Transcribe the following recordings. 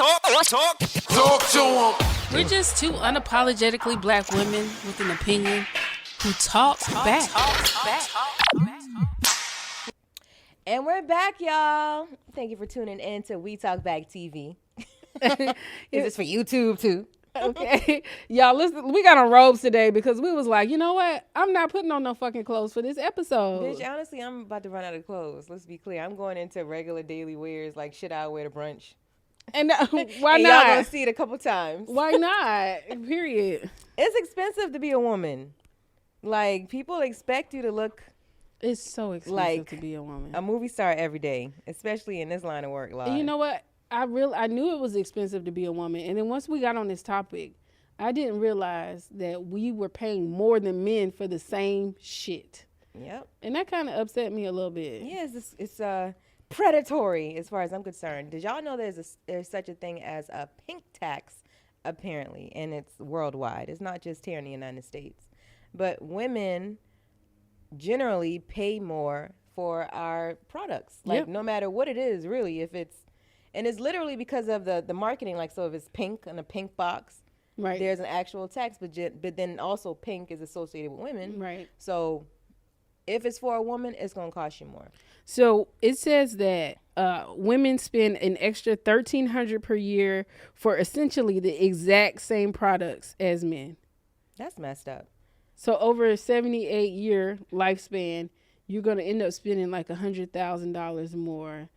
Talk to him. We're just two unapologetically black women with an opinion who talk back. And we're back, y'all. Thank you for tuning in to We Talk Back TV. Is this for YouTube too? Okay. Y'all, listen, we got on robes today because we was like, you know what? I'm not putting on no fucking clothes for this episode. Bitch, honestly, I'm about to run out of clothes. Let's be clear. I'm going into regular daily wears, like shit I wear to brunch. And why and not? Y'all gonna see it a couple times. Why not? Period. It's expensive to be a woman. Like, people expect you to look It's so expensive like to be a woman. a movie star every day, especially in this line of work. And you know what? I knew it was expensive to be a woman. And then once we got on this topic, I didn't realize that we were paying more than men for the same shit. Yep. And that kind of upset me a little bit. Yeah, it's predatory as far as I'm concerned. Did y'all know there's such a thing as a pink tax, apparently, and it's worldwide. It's not just here in the United States. But women generally pay more for our products. Like, no matter what it is, really, and it's literally because of the marketing. Like, so if it's pink in a pink box, right, there's an actual tax, but then also pink is associated with women. Right. So if it's for a woman, it's going to cost you more. So it says that women spend an extra $1,300 per year for essentially the exact same products as men. That's messed up. So over a 78-year lifespan, you're going to end up spending like $100,000 more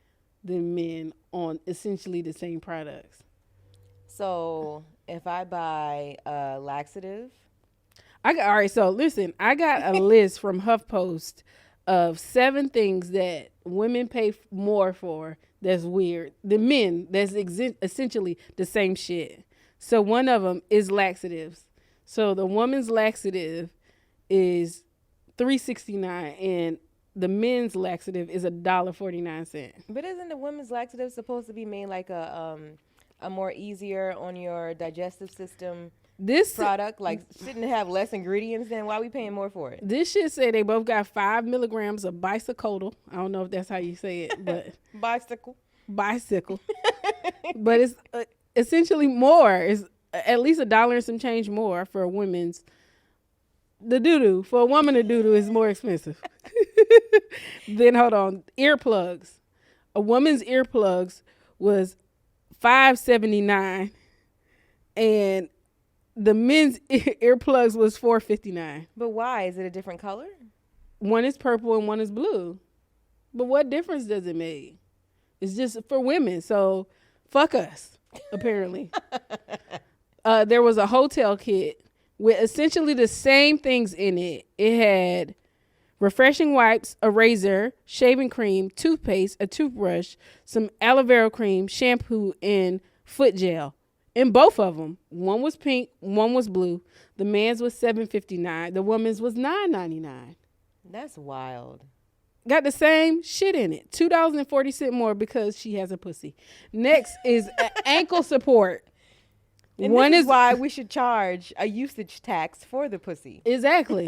than men on essentially the same products. So if I buy a laxative, all right. So listen, I got a list from HuffPost of 7 things that women pay more for. That's weird. The men, that's essentially the same shit. So one of them is laxatives. So the woman's laxative is $3.69 and the men's laxative is $1.49. But isn't the women's laxative supposed to be made like a more easier on your digestive system product? Like, shouldn't it have less ingredients? Then why are we paying more for it? This shit say they both got 5 milligrams of bisacodyl. I don't know if that's how you say it, but bicycle. But it's essentially more. It's at least $1 and some change more for a woman's. The doo-doo. For a woman, the doo-doo is more expensive. Then, hold on. Earplugs. A woman's earplugs was $5.79. And the men's earplugs was $4.59. But why? Is it a different color? One is purple and one is blue. But what difference does it make? It's just for women. So, fuck us, apparently. There was a hotel kit with essentially the same things in it. It had refreshing wipes, a razor, shaving cream, toothpaste, a toothbrush, some aloe vera cream, shampoo, and foot gel. In both of them, one was pink, one was blue. The man's was $7.59. The woman's was $9.99. That's wild. Got the same shit in it. $2.40 more because she has a pussy. Next is ankle support. And this is why we should charge a usage tax for the pussy. Exactly.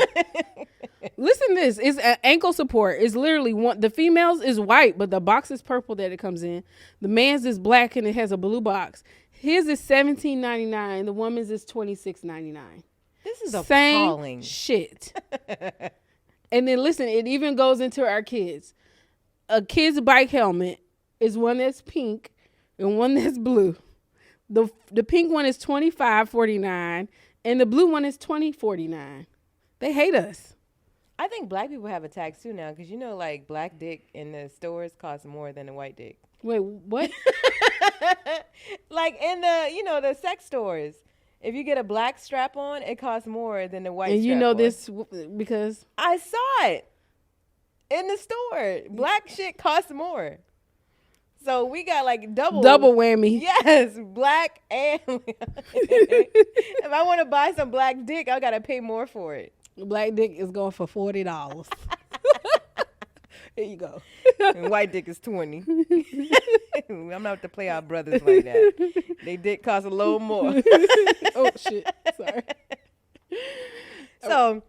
Listen to this. It's ankle support. It's literally the female's is white, but the box is purple that it comes in. The man's is black and it has a blue box. His is $17.99. The woman's is $26.99. This is appalling. Same shit. And then listen, it even goes into our kids. A kid's bike helmet is one that's pink and one that's blue. The pink one is $25.49 and the blue one is $20.49. They hate us. I think black people have a tax too now because, like, black dick in the stores costs more than a white dick. Wait, what? Like in the sex stores. If you get a black strap on, it costs more than the white strap on. And you know this because? I saw it in the store. Black shit costs more. So we got like double whammy. Yes, black and if I want to buy some black dick, I got to pay more for it. Black dick is going for $40. There you go. And white dick is $20. I'm not have to play our brothers like that. They dick cost a little more. Oh shit! Sorry. So,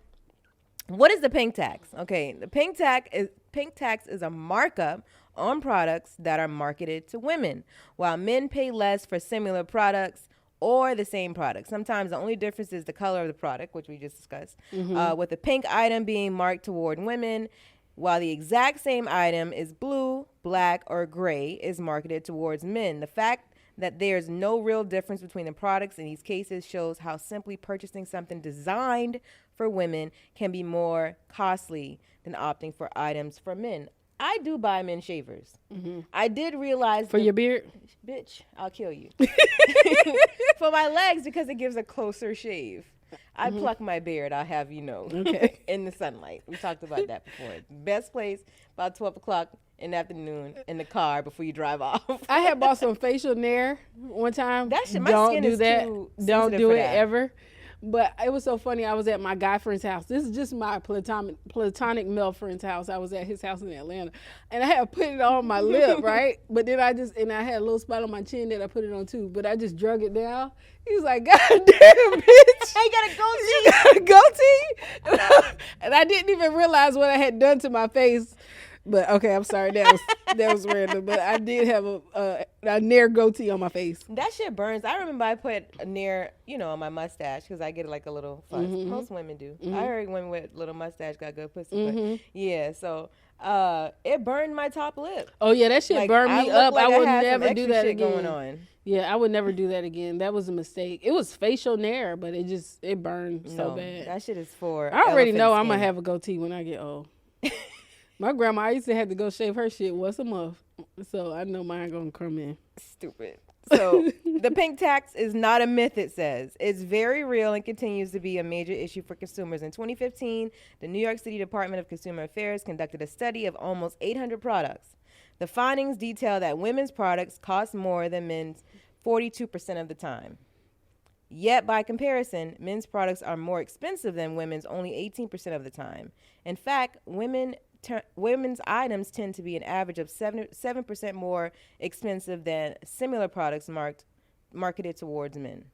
what is the pink tax? Okay, the pink tax is a markup on products that are marketed to women, while men pay less for similar products or the same product. Sometimes the only difference is the color of the product, which we just discussed, with the pink item being marked toward women, while the exact same item is blue, black, or gray is marketed towards men. The fact that there's no real difference between the products in these cases shows how simply purchasing something designed for women can be more costly than opting for items for men. I do buy men's shavers. I did realize For your beard? Bitch, I'll kill you. For my legs, because it gives a closer shave. I pluck my beard, I'll have you know. Okay. In the sunlight. We talked about that before. Best place, about 12 o'clock in the afternoon, in the car before you drive off. I had bought some facial Nair one time. That shit, my Don't skin do is that. too Don't sensitive do for it that. ever. But it was so funny. I was at my guy friend's house. This is just my platonic male friend's house. I was at his house in Atlanta, and I had put it on my lip, right? But then I had a little spot on my chin that I put it on too. But I just drug it down. He was like, "God damn, bitch! I got a goatee." You got a goatee?" And I didn't even realize what I had done to my face. But okay, I'm sorry. That was random. But I did have a Nair goatee on my face. That shit burns. I remember I put a Nair, on my mustache because I get like a little fuzz. Most women do. I heard women with little mustache got good pussy. But yeah, so it burned my top lip. Oh yeah, that shit burned me up. Like I would had some never do extra that shit again. Going on. Yeah, I would never do that again. That was a mistake. It was facial Nair, but it burned so bad. That shit is for. I already know skin. I'm gonna have a goatee when I get old. My grandma, I used to have to go shave her shit once a month, so I know mine gonna come in. Stupid. So the pink tax is not a myth, it says. It's very real and continues to be a major issue for consumers. In 2015, the New York City Department of Consumer Affairs conducted a study of almost 800 products. The findings detail that women's products cost more than men's 42% of the time. Yet, by comparison, men's products are more expensive than women's only 18% of the time. In fact, women's items tend to be an average of 7% more expensive than similar products marketed towards men.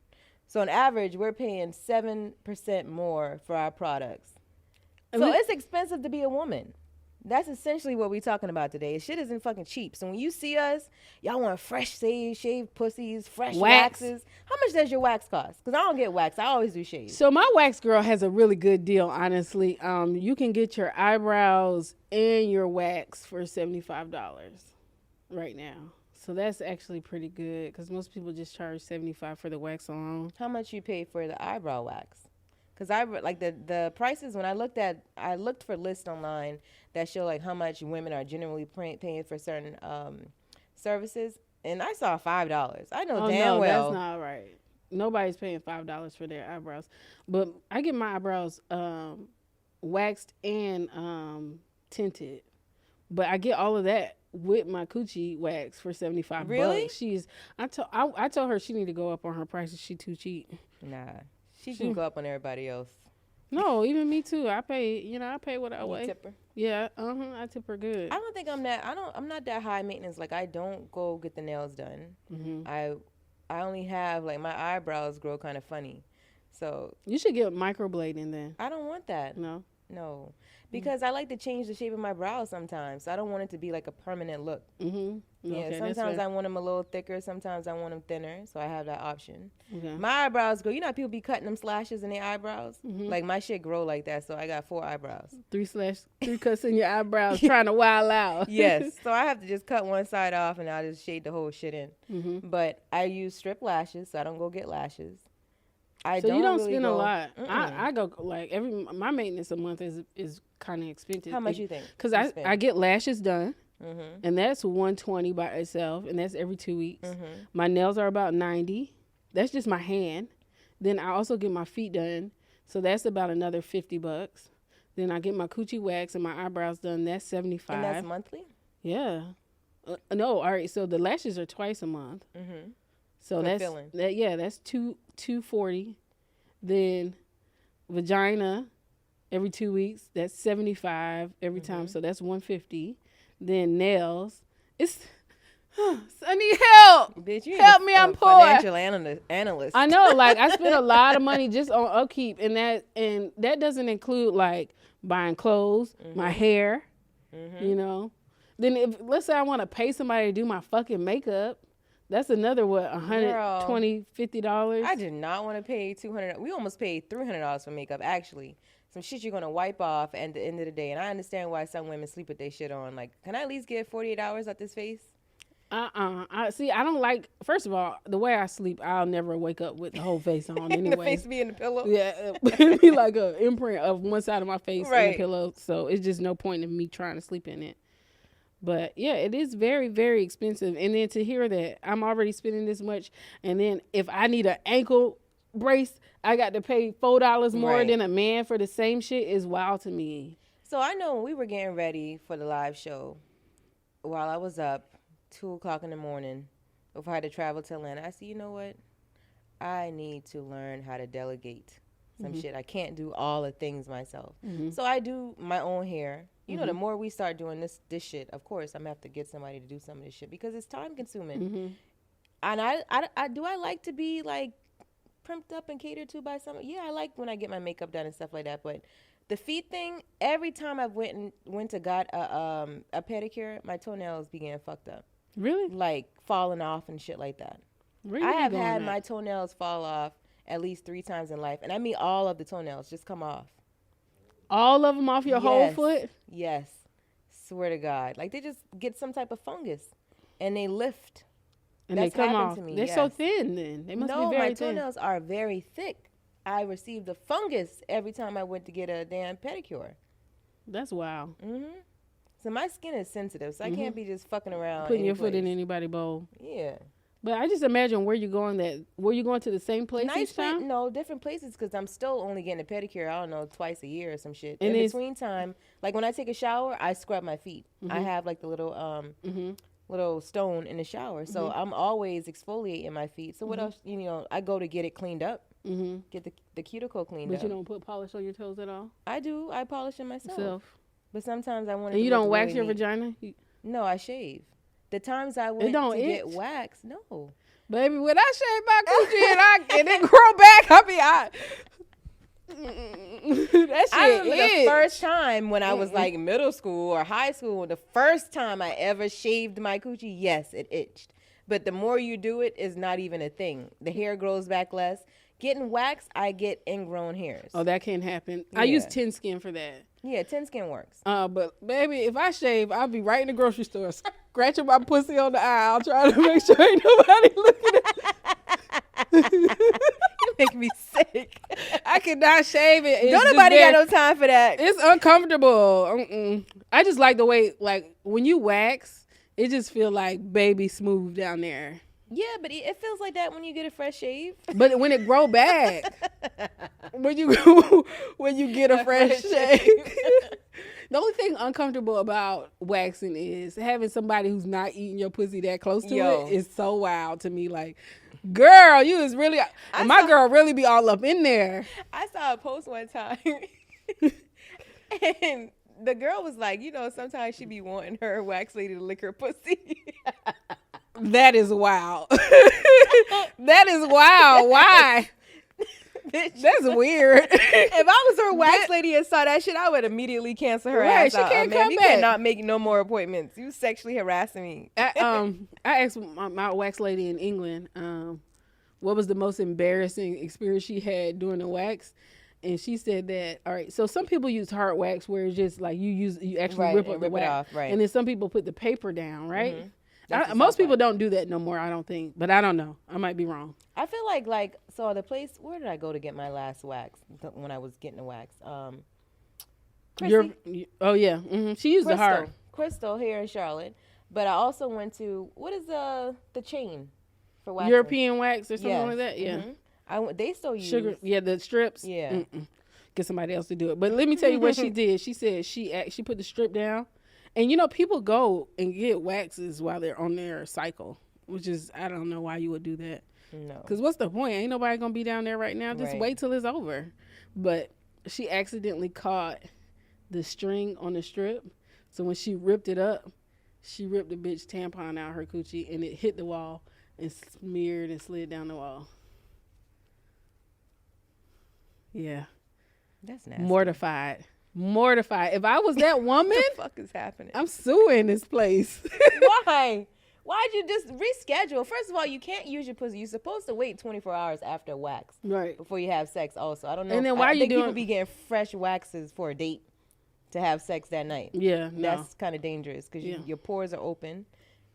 So on average, we're paying 7% more for our products. So it's expensive to be a woman. That's essentially what we're talking about today. Shit isn't fucking cheap. So when you see us, y'all want fresh shaved pussies, fresh waxes. How much does your wax cost? Because I don't get wax. I always do shave. So my wax girl has a really good deal, honestly. You can get your eyebrows and your wax for $75 right now. So that's actually pretty good because most people just charge $75 for the wax alone. How much you pay for the eyebrow wax? Because I like the prices when I looked for lists online that show like how much women are generally paying for certain services, and I saw $5. I know damn well that's not right. Nobody's paying $5 for their eyebrows, but I get my eyebrows waxed and tinted, but I get all of that with my coochie wax for $75. Really? I told her she need to go up on her prices. She too cheap. Nah. She can go up on everybody else. No, even me too. I pay what I weigh. Tip her? Yeah, I tip her good. I don't think I'm not that high maintenance. Like I don't go get the nails done. I only have like my eyebrows grow kind of funny. So you should get microblading then. I don't want that. No. Because I like to change the shape of my brows sometimes. So I don't want it to be like a permanent look. Yeah, Okay, sometimes I want them a little thicker. Sometimes I want them thinner. So I have that option. Okay. My eyebrows grow. You know how people be cutting them slashes in their eyebrows? Like my shit grow like that. So I got 4 eyebrows. 3 cuts in your eyebrows trying to wild out. Yes. So I have to just cut one side off and I'll just shade the whole shit in. But I use strip lashes. So I don't go get lashes. So you don't spend a lot. I go like my maintenance a month is kind of expensive. How much you think? Because I get lashes done, and that's $120 by itself, and that's every 2 weeks. My nails are about $90. That's just my hand. Then I also get my feet done, so that's about another $50. Then I get my coochie wax and my eyebrows done. That's $75. And that's monthly? Yeah. No, all right. So the lashes are twice a month. So that's $240. Then vagina every 2 weeks. That's $75 every time. So that's $150. Then nails. I need help. Bitch, you help me. I'm poor. Financial analyst. I know. Like I spend a lot of money just on upkeep, and that doesn't include like buying clothes, my hair, Then if let's say I want to pay somebody to do my fucking makeup, that's another what $120, $50. I did not want to pay $200. We almost paid $300 for makeup. Actually, some shit you're gonna wipe off at the end of the day. And I understand why some women sleep with their shit on. Like, can I at least get 48 hours at this face? See, I don't like. First of all, the way I sleep, I'll never wake up with the whole face on. Anyway, the face be in the pillow. Yeah, it'd be like a imprint of one side of my face Right. in the pillow. So it's just no point in me trying to sleep in it. But yeah, it is very, very expensive. And then to hear that I'm already spending this much, and then if I need an ankle brace, I got to pay $4 more Right. than a man for the same shit is wild to me. So I know when we were getting ready for the live show, while I was up 2:00 in the morning, before I had to travel to Atlanta, I said, you know what? I need to learn how to delegate some shit. I can't do all the things myself. So I do my own hair. You know, the more we start doing this shit, of course, I'm gonna have to get somebody to do some of this shit because it's time consuming. And I like to be like primped up and catered to by someone. Yeah, I like when I get my makeup done and stuff like that. But the feet thing, every time I went to got a pedicure, my toenails began fucked up. Really? Like falling off and shit like that. Really? I have had my toenails fall off at least 3 times in life, and I mean all of the toenails just come off. All of them off your whole foot? Yes. Swear to God. Like they just get some type of fungus and they lift. And That's they come happened off. to me, They're so thin then. They must be very my thin. toenails are very thick. I received a fungus every time I went to get a damn pedicure. That's wild. So my skin is sensitive, so I can't be just fucking around. Putting your foot in anybody's bowl. Yeah. But I just imagine where you going to the same place each time? No, different places because I'm still only getting a pedicure, I don't know, twice a year or some shit. And in between time, like when I take a shower, I scrub my feet. I have like the little little stone in the shower. So I'm always exfoliating my feet. So what else, you know, I go to get it cleaned up. Get the cuticle cleaned up. But you don't put polish on your toes at all? I do. I polish it myself. But sometimes I want to. And you don't wax your vagina? No, I shave. The times I went to get waxed, no. Baby, when I shave my coochie and it grow back, that shit I remember itch. the first time when I was like middle school or high school, the first time I ever shaved my coochie, yes, it itched. But the more you do it, it's not even a thing. The hair grows back less. Getting waxed, I get ingrown hairs. Oh, that can't happen. Yeah. I use Tin Skin for that. Yeah, Tin Skin works. But baby, if I shave, I'll be right in the grocery store, scratching my pussy on the aisle, trying to make sure ain't nobody looking at You make me sick. I cannot shave it. Don't nobody got no time for that. It's uncomfortable. I just like the way, like, when you wax, it just feel like baby smooth down there. Yeah, but it feels like that when you get a fresh shave. But when it grow back, when you get a fresh shave. The only thing uncomfortable about waxing is having somebody who's not eating your pussy that close to it is so wild to me. Like, girl, you is really, my girl really be all up in there. I saw a post one time, and the girl was like, you know, sometimes she be wanting her wax lady to lick her pussy. That is wild. That is wild. Why? That's weird. If I was her wax lady and saw that shit, I would immediately cancel her ass out. She can't Man, come you back. cannot make no more appointments. You sexually harassing me. I asked my wax lady in England what was the most embarrassing experience she had doing the wax. And she said that, all right, so some people use hard wax where it's just like you actually rip the wax. it off, right. And then some people put the paper down, right? Most people don't do that no more, I don't think. But I don't know. I might be wrong. I feel like so the place, where did I go to get my last wax when I was getting a wax? Chrissy. Oh, yeah. She used the hard. Crystal here in Charlotte. But I also went to, what is the chain for waxing? European wax or something like that? Yeah. They still use sugar. Yeah, the strips. Yeah. Get somebody else to do it. But let me tell you what she did. She said she put the strip down. And, you know, people go and get waxes while they're on their cycle, which is, I don't know why you would do that. No. Because what's the point? Ain't nobody going to be down there right now. Just wait till it's over. But she accidentally caught the string on the strip. So when she ripped it up, she ripped the bitch tampon out her coochie, and it hit the wall and smeared and slid down the wall. Yeah. That's nasty. Mortified. mortified. If I was that woman, What the fuck is happening? I'm suing this place. Why? Why'd you just reschedule? First of all, you can't use your pussy. You're supposed to wait 24 hours after wax Right. before you have sex. Also, I don't know. And then why I are you think doing? people be getting fresh waxes for a date to have sex that night. Yeah, no. That's kind of dangerous because Yeah. your pores are open.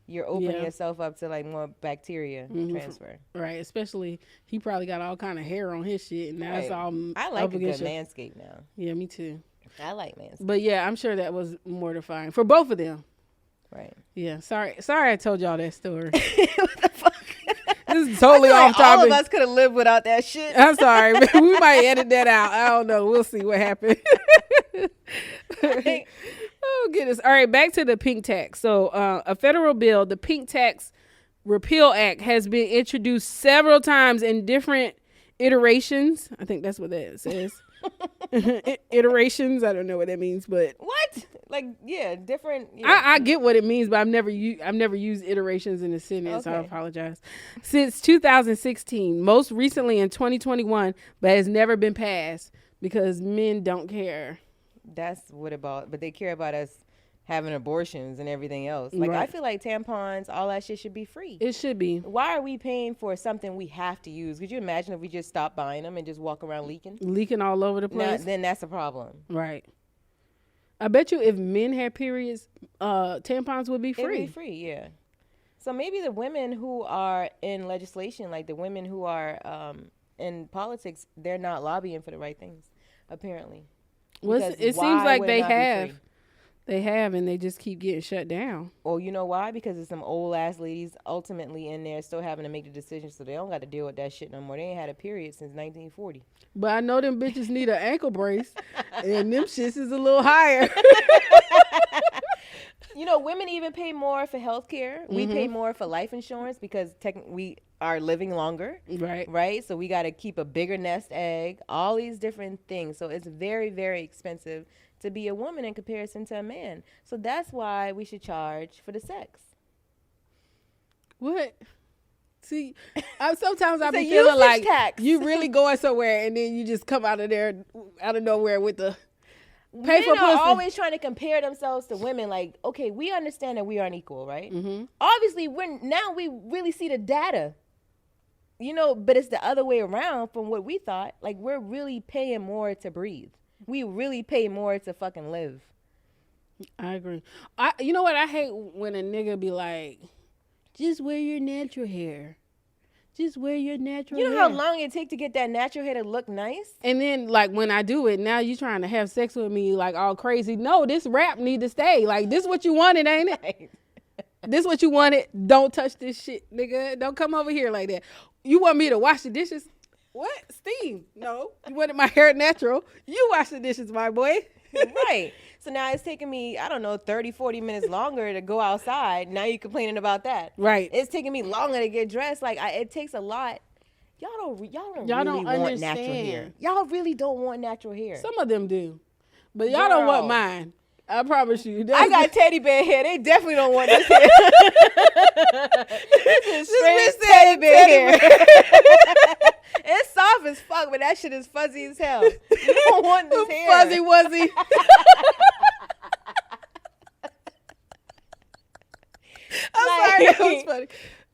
You're opening Yeah. yourself up to like more bacteria transfer. Right, especially he probably got all kind of hair on his shit, and now it's Right. all I up like a good against your- manscape now. Yeah, me too. I like manscape. But yeah, I'm sure that was mortifying for both of them. Right. Yeah, sorry, I told y'all that story. What the fuck? This is totally I feel off like all topic. of us could have lived without that shit. I'm sorry, but we might edit that out. I don't know. We'll see what happens. Oh goodness! All right, back to the pink tax. So, a federal bill, the Pink Tax Repeal Act, has been introduced several times in different iterations. I think that's what that says. Iterations. I don't know what that means, but What? Like, yeah, different. Yeah. I get what it means, but I've never used iterations in a sentence. So I Okay. apologize. Since 2016, most recently in 2021, but has never been passed because men don't care. That's what about, but they care about us having abortions and everything else. Like, I Right. feel like tampons, all that shit should be free. It should be Why are we paying for something we have to use? Could you imagine if we just stopped buying them and just walk around leaking? leaking all over the Now, place. then that's a problem. Right. I bet you if men had periods, tampons would be It'd free. be free, yeah. So maybe the women who are in legislation, like the women who are in politics, they're not lobbying for the right things, apparently. Well, Because it seems why like would it they not be have. free? They have, and they just keep getting shut down. Or you know why? Because there's some old ass ladies ultimately in there still having to make the decision, so they don't got to deal with that shit no more. They ain't had a period since 1940. But I know them bitches need an ankle brace, and them shits is a little higher. You know, women even pay more for health care. We pay more for life insurance because we are living longer, Right. right? So we got to keep a bigger nest egg, all these different things. So it's very, very expensive to be a woman in comparison to a man. So that's why we should charge for the sex. What? See, sometimes I It's a be feeling usage like tax. you really going somewhere, and then you just come out of there, out of nowhere with the pay Men for are pussy. always trying to compare themselves to women. Like, okay, we understand that we aren't equal, right? Mm-hmm. Obviously, now we really see the data. You know, but it's the other way around from what we thought. Like, we're really paying more to breathe. We really pay more to fucking live. I agree. You know what? I hate when a nigga be like, just wear your natural hair. Just wear your natural hair. You know how long it take to get that natural hair to look nice? And then, like, when I do it, now you trying to have sex with me, like, all crazy. No, this rap need to stay. Like, this what you wanted, ain't it? This what you wanted. Don't touch this shit, nigga. Don't come over here like that. You want me to wash the dishes? What? Steam? No. You wanted my hair natural. You wash the dishes, my boy. Right. So now it's taking me, I don't know, 30, 40 minutes longer to go outside. Now you're complaining about that. Right. It's taking me longer to get dressed. Like, it takes a lot. Y'all don't really don't want natural hair. understand. Y'all really don't want natural hair. Some of them do. But y'all don't want Girl. mine. I promise you. I got teddy bear hair. They definitely don't want this hair. This is straight bitch said teddy bear hair. teddy It's soft as fuck, but that shit is fuzzy as hell. You don't want this hair. Fuzzy wuzzy. I'm sorry. That was funny.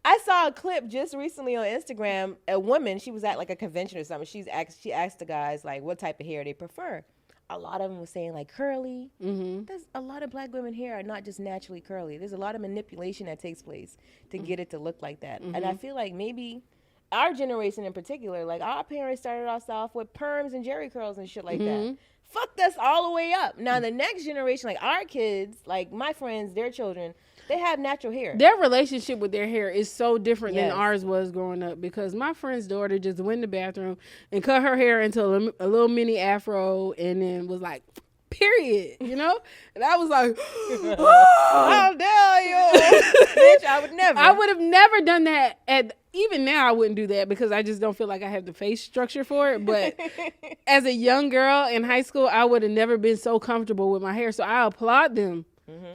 I saw a clip just recently on Instagram. A woman, she was at like a convention or something. She asked the guys like what type of hair they prefer. A lot of them were saying like curly. Mm-hmm. There's a lot of black women hair are not just naturally curly. There's a lot of manipulation that takes place to get it to look like that. And I feel like maybe our generation in particular, like our parents started us off with perms and jerry curls and shit like that. Fucked us all the way up. Now the next generation, like our kids, like my friends, their children, they have natural hair. Their relationship with their hair is so different than Yes. ours was growing up, because my friend's daughter just went in the bathroom and cut her hair into a little mini afro and then was like, period, you know? And I was like, How dare you? Bitch, I would never. I would have never done that. Even now, I wouldn't do that because I just don't feel like I have the face structure for it. But as a young girl in high school, I would have never been so comfortable with my hair. So I applaud them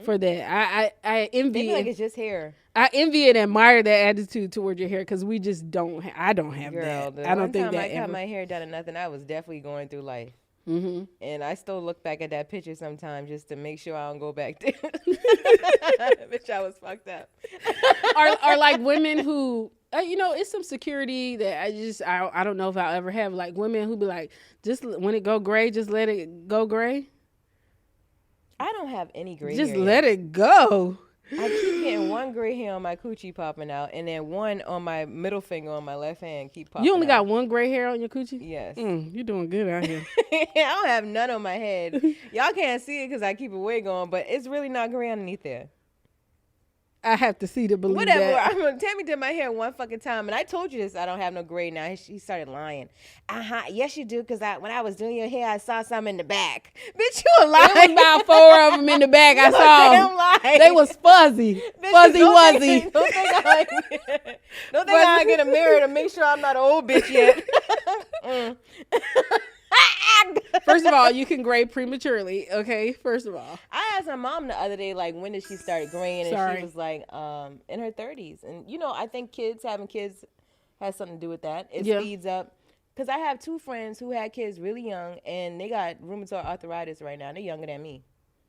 for that. I They envy feel like it. it's just hair. I envy and admire that attitude toward your hair, because we just don't. I don't have Girl, that. the I don't one think time that I cut ever. my hair down to nothing, I was definitely going through life. Mm-hmm. And I still look back at that picture sometimes just to make sure I don't go back there. Bitch, I was fucked up. Are like women who, it's some security that I don't know if I'll ever have. Like women who be like, just when it go gray, just let it go gray. I don't have any gray Just hair let yet. it go. I keep getting one gray hair on my coochie popping out, and then one on my middle finger on my left hand keep popping out. You only got one gray hair on your coochie? Yes. You're doing good out here. I don't have none on my head. Y'all can't see it because I keep a wig on, but it's really not gray underneath there. I have to see to believe Whatever. that. Tammy did my hair one fucking time, and I told you this. I don't have no gray now. She started lying. Yes, you do, because when I was doing your hair, I saw some in the back. Bitch, you a lie. There was about 4 of them in the back. I saw damn them. lie. They was fuzzy. Bitch, Fuzzy don't wuzzy. think I get a mirror to make sure I'm not an old bitch yet. First of all, you can gray prematurely, okay? First of all. I asked my mom the other day, like, when did she start graying? And Sorry. she was like, in her 30s. And, I think having kids has something to do with that. It speeds up. Because I have 2 friends who had kids really young, and they got rheumatoid arthritis right now. They're younger than me.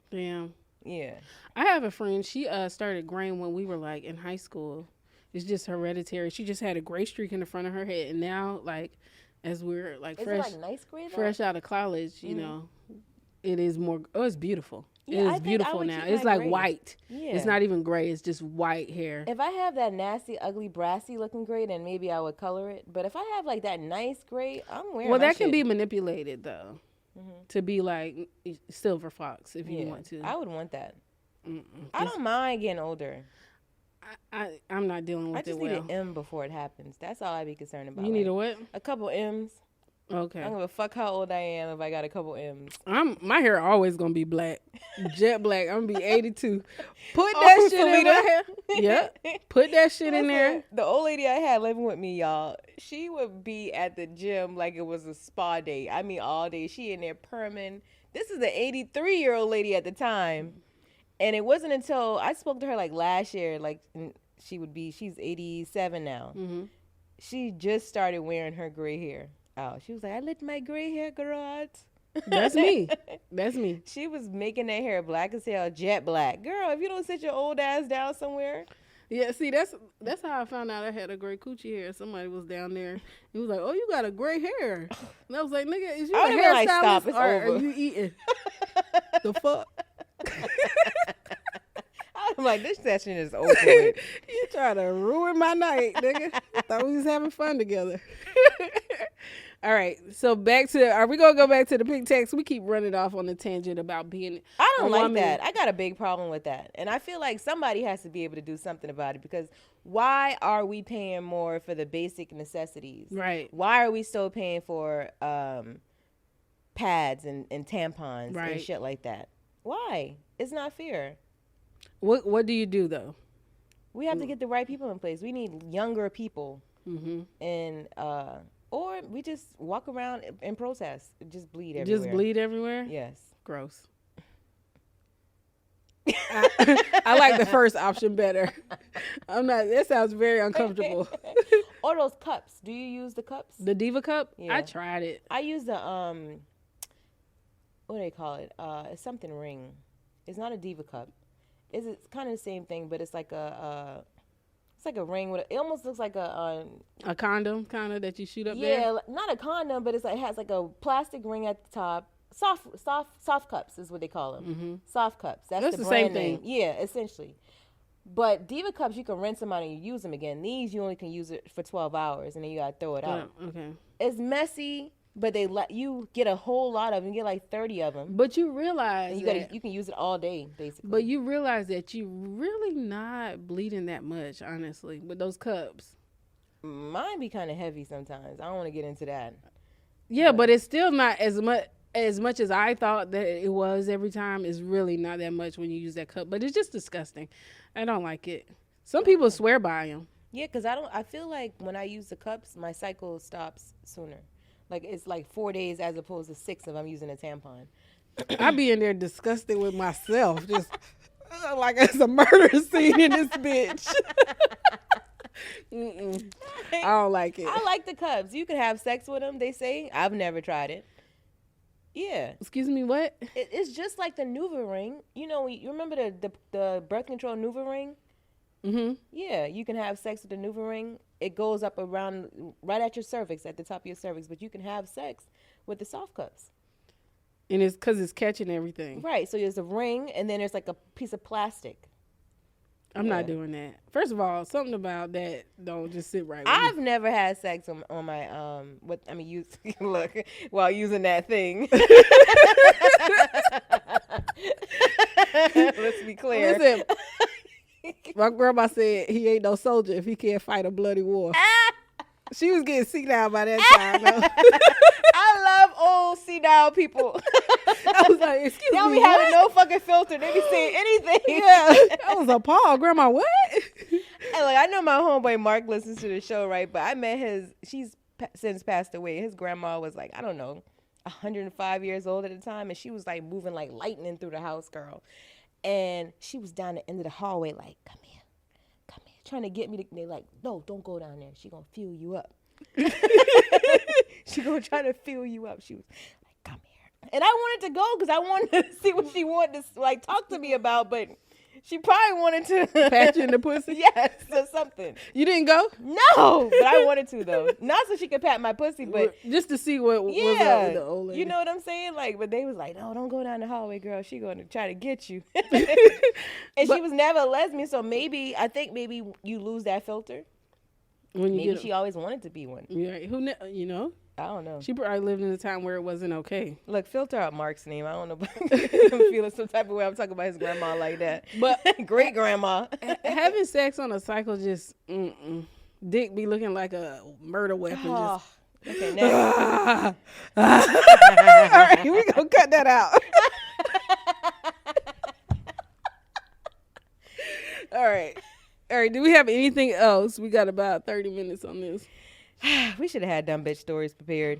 Damn. Yeah. I have a friend. She started graying when we were, like, in high school. It's just hereditary. She just had a gray streak in the front of her head. And now, like, as we're, like, Is fresh, it, like, nice gray, though? fresh out of college, it is more, it's beautiful. Yeah, it I is think I beautiful would now. keep It's my like gray. white. Yeah. It's not even gray. It's just white hair. If I have that nasty, ugly, brassy looking gray, then maybe I would color it. But if I have, like, that nice gray, I'm wearing Well, my that can shit. be manipulated, though, to be like silver fox if you want to. I would want that. Mm-mm. I don't mind getting older. I'm not dealing with I just it need well. an M before it happens. That's all I'd be concerned about. You need a what? A couple M's. Okay. I don't give a fuck how old I am if I got a couple M's. My hair always gonna be black, jet black. I'm gonna be 82. Put that shit in my hair. Yep. Put that shit in there. The old lady I had living with me, y'all, she would be at the gym like it was a spa day. I mean, all day. She in there perming. This is an 83-year-old lady at the time. And it wasn't until I spoke to her like last year, like she's 87 now. Mm-hmm. She just started wearing her gray hair out. She was like, I let my gray hair grow out. That's me. That's me. She was making that hair black as hell, jet black. Girl, if you don't sit your old ass down somewhere. Yeah, see, that's how I found out I had a gray coochie hair. Somebody was down there. He was like, "Oh, you got a gray hair." And I was like, "Nigga, is you I a would've been like, hairstylist stop, it's or over. are you eating?" The fuck? I'm like, this session is over with. You trying to ruin my night, nigga. Thought we was having fun together. All right, so are we gonna go back to the pink text? We keep running off on the tangent about being. I don't a like woman. that. I got a big problem with that. And I feel like somebody has to be able to do something about it, because why are we paying more for the basic necessities? Right. Why are we still paying for pads and tampons Right. and shit like that? Why? It's not fair. What do you do though? We have to get the right people in place. We need younger people. Mm-hmm. And or we just walk around and protest. Just bleed everywhere. Just bleed everywhere? Yes. Gross. I like the first option better. That sounds very uncomfortable. Or those cups. Do you use the cups? The Diva cup? Yeah. I tried it. I use the what do they call it? It's something ring. It's not a Diva cup. It's kind of the same thing, but it's like a ring with it almost looks like a condom kind of that you shoot up there. Yeah, not a condom, but it has like a plastic ring at the top. Soft cups is what they call them. Mm-hmm. Soft cups. That's the same brand name. thing. Yeah, essentially. But Diva cups, you can rinse them out and you use them again. These, you only can use it for 12 hours and then you gotta throw it out. Okay. It's messy, but they let you get a whole lot of them. You get like 30 of them. But you realize And you can use it all day, basically. But you realize that you really not bleeding that much, honestly, with those cups. Mine be kind of heavy sometimes. I don't want to get into that. Yeah, but it's still not as much as I thought that it was every time. It's really not that much when you use that cup. But it's just disgusting. I don't like it. Some people swear by them. Yeah, because I feel like when I use the cups, my cycle stops sooner. Like, it's like 4 days as opposed to 6 if I'm using a tampon. I be in there disgusted with myself. Just like it's a murder scene in this bitch. Mm-mm. I don't like it. I like the cups. You can have sex with them, they say. I've never tried it. Yeah. Excuse me, what? It's just like the NuvaRing. You know, you remember the birth control NuvaRing? Mm-hmm. Yeah, you can have sex with the NuvaRing. It goes up around right at your cervix, at the top of your cervix, but you can have sex with the soft cups. And it's because it's catching everything. Right. So there's a ring, and then there's like a piece of plastic. I'm not doing that. First of all, something about that don't just sit right with I've me. never had sex on my look while using that thing. Let's be clear. Listen, my grandma said he ain't no soldier if he can't fight a bloody war. She was getting senile by that time, though. I love old senile people. I was like, excuse They don't me, be having no fucking filter. They be saying anything. Yeah, I was appalled. Grandma, what? And like, I know my homeboy Mark listens to the show, right? But I met she's since passed away. His grandma was like, I don't know, 105 years old at the time. And she was like moving like lightning through the house, girl. And she was down the end of the hallway like, come here, trying to get me to, they like, no, don't go down there. She gonna fuel you up. She gonna try to fuel you up. She was like, come here. And I wanted to go because I wanted to see what she wanted to like talk to me about, but she probably wanted to Pat you in the pussy? Yes, or something. You didn't go? No, but I wanted to though. Not so she could pat my pussy, but just to see what was up with the old lady. You know what I'm saying? Like, but they was like, no, don't go down the hallway, girl. She gonna try to get you. And she was never a lesbian, so I think maybe you lose that filter. When you maybe she always wanted to be one. Yeah, you know? I don't know. She probably lived in a time where it wasn't okay. Look, filter out Mark's name. I don't know. I'm feeling some type of way. I'm talking about his grandma like that. But great grandma. Having sex on a cycle just, dick be looking like a murder weapon. Oh, okay, next. All right, we gonna cut that out. All right. Do we have anything else? We got about 30 minutes on this. We should have had dumb bitch stories prepared.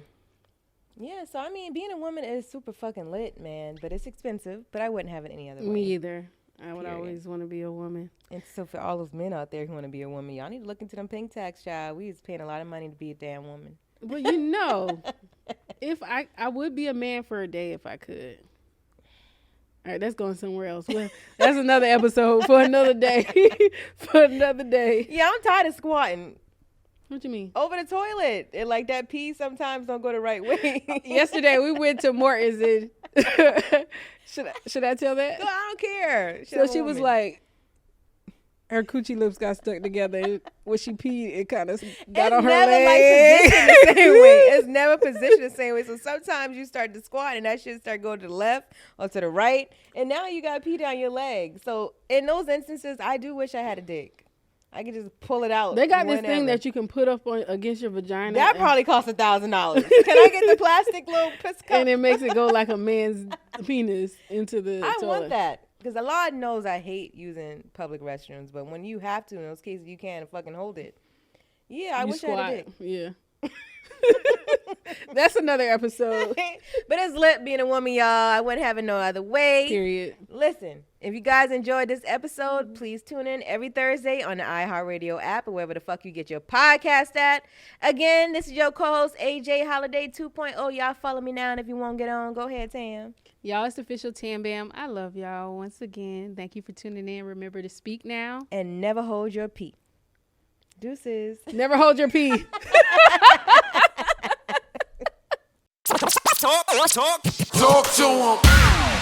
Yeah, so I mean, being a woman is super fucking lit, man, but it's expensive. But I wouldn't have it any other way. Me either. I would always want to be a woman. And so for all those men out there who want to be a woman, y'all need to look into them pink tax, child. We was paying a lot of money to be a damn woman. Well, you know, if I would be a man for a day if I could. All right, that's going somewhere else. Well, that's another episode for another day. Yeah, I'm tired of squatting. What you mean? Over the toilet. And like that pee sometimes don't go the right way. Yesterday we went to Morton's and should I tell that? No, I don't care. So she was like, her coochie lips got stuck together, and when she peed, it kind of got on her leg. It's never like positioned the same way. It's never positioned the same way. So sometimes you start to squat, and that shit start going to the left or to the right, and now you got pee down your leg. So in those instances, I do wish I had a dick. I could just pull it out. They got this thing that you can put up against your vagina. That probably costs $1,000. Can I get the plastic little piss cup? And it makes it go like a man's penis into the toilet. I want that. Because the Lord knows I hate using public restrooms. But when you have to, in those cases, you can't fucking hold it. Yeah, I wish I had a dick. Yeah. That's another episode. But it's lit being a woman, y'all. I wouldn't have it no other way. Period. Listen, if you guys enjoyed this episode, please tune in every Thursday on the iHeartRadio app or wherever the fuck you get your podcast at. Again, this is your co-host, AJ Holiday 2.0. Y'all follow me now, and if you won't get on, go ahead, Tam. Y'all, it's official TamBam. I love y'all once again. Thank you for tuning in. Remember to speak now. And never hold your pee. Deuces. Never hold your pee. Talk to him.